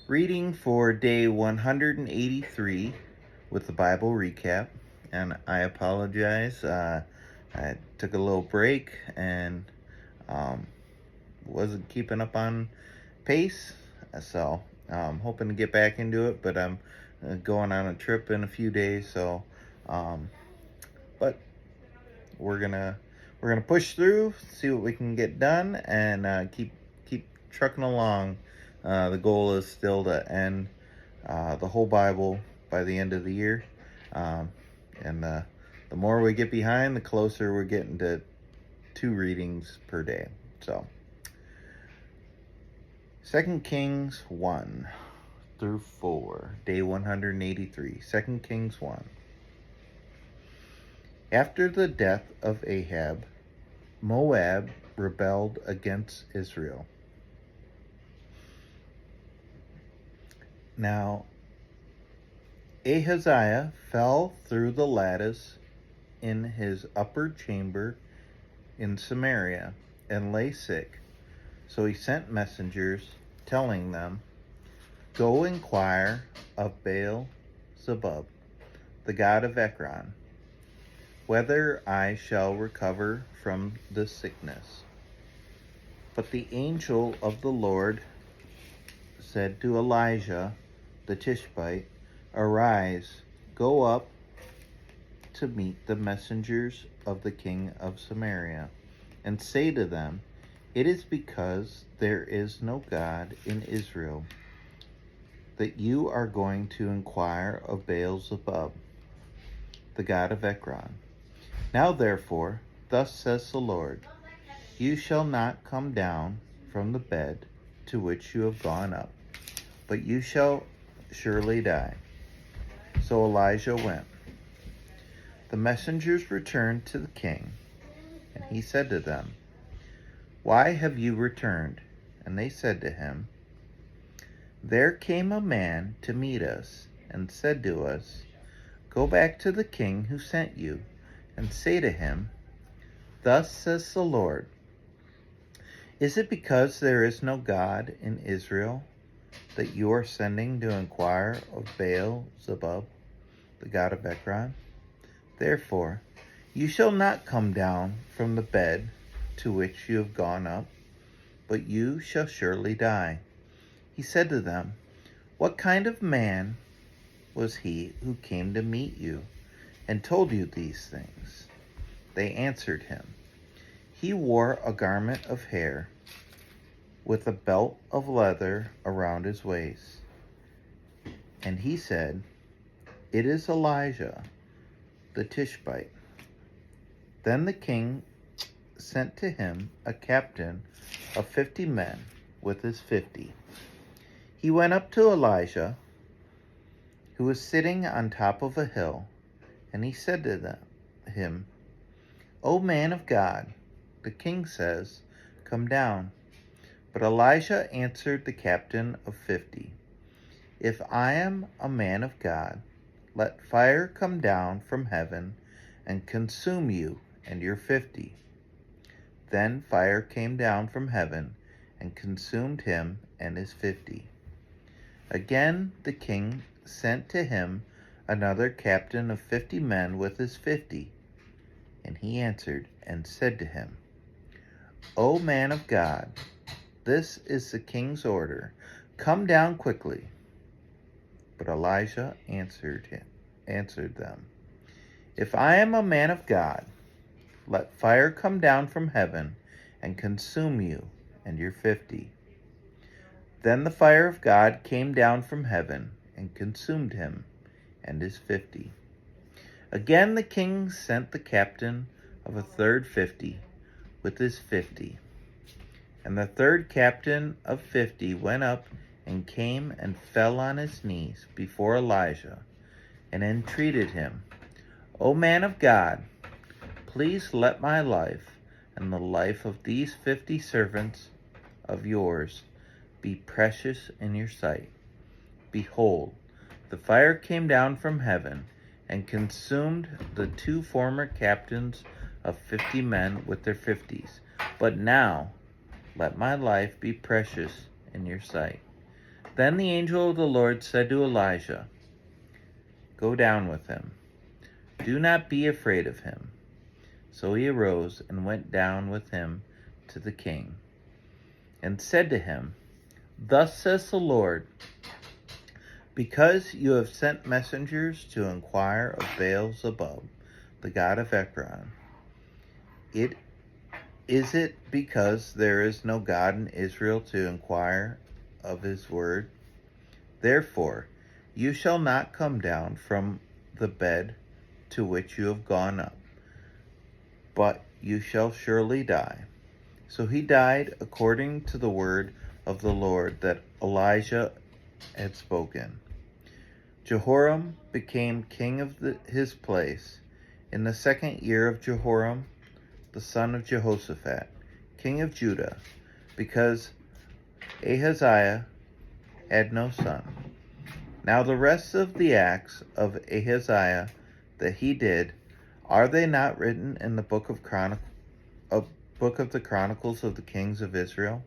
Reading for day 183 with the Bible recap. And I apologize. I took a little break and wasn't keeping up on pace. So I'm hoping to get back into it, but I'm going on a trip in a few days. But we're gonna push through, see what we can get done, and keep trucking along. The goal is still to end the whole Bible by the end of the year, and the more we get behind, the closer we're getting to 2 readings per day. So, 2 Kings 1 through 4, day 183. 2 Kings 1. After the death of Ahab, Moab rebelled against Israel. Now, Ahaziah fell through the lattice in his upper chamber in Samaria and lay sick. So he sent messengers telling them, "Go inquire of Baal-zebub, the god of Ekron, whether I shall recover from this sickness." But the angel of the Lord said to Elijah the Tishbite, "Arise, go up to meet the messengers of the king of Samaria, and say to them, it is because there is no God in Israel that you are going to inquire of Baal-zebub, the god of Ekron. Now therefore, thus says the Lord, you shall not come down from the bed to which you have gone up, but you shall surely die." So Elijah went. The messengers returned to the king, and he said to them, "Why have you returned?" And they said to him, "There came a man to meet us, and said to us, 'Go back to the king who sent you, and say to him, thus says the Lord, is it because there is no God in Israel that you are sending to inquire of Baal-zebub, the god of Ekron? Therefore, you shall not come down from the bed to which you have gone up, but you shall surely die." He said to them, "What kind of man was he who came to meet you and told you these things?" They answered him, "He wore a garment of hair with a belt of leather around his waist." And he said, "It is Elijah the Tishbite." Then the king sent to him a captain of 50 men with his 50. He went up to Elijah, who was sitting on top of a hill, and he said to him, "O man of God, the king says, come down." But Elijah answered the captain of 50, "If I am a man of God, let fire come down from heaven and consume you and your 50. Then fire came down from heaven and consumed him and his 50. Again the king sent to him another captain of 50 men with his 50. And he answered and said to him, "O man of God, this is the king's order. Come down quickly." But Elijah answered them, "If I am a man of God, let fire come down from heaven and consume you and your 50. Then the fire of God came down from heaven and consumed him and his 50. Again the king sent the captain of a third 50 with his 50. And the third captain of 50 went up and came and fell on his knees before Elijah and entreated him, "O man of God, please let my life and the life of these 50 servants of yours be precious in your sight. Behold, the fire came down from heaven and consumed the 2 former captains of 50 men with their 50s. But now let my life be precious in your sight." Then the angel of the Lord said to Elijah, "Go down with him. Do not be afraid of him." So he arose and went down with him to the king, and said to him, "Thus says the Lord, because you have sent messengers to inquire of Baal-zebub, the god of Ekron, is it because there is no God in Israel to inquire of his word? Therefore, you shall not come down from the bed to which you have gone up, but you shall surely die." So he died according to the word of the Lord that Elijah had spoken. Jehoram became king of his place in the 2nd year of Jehoram, the son of Jehoshaphat, king of Judah, because Ahaziah had no son. Now the rest of the acts of Ahaziah that he did, are they not written in the book of the Chronicles of the kings of Israel?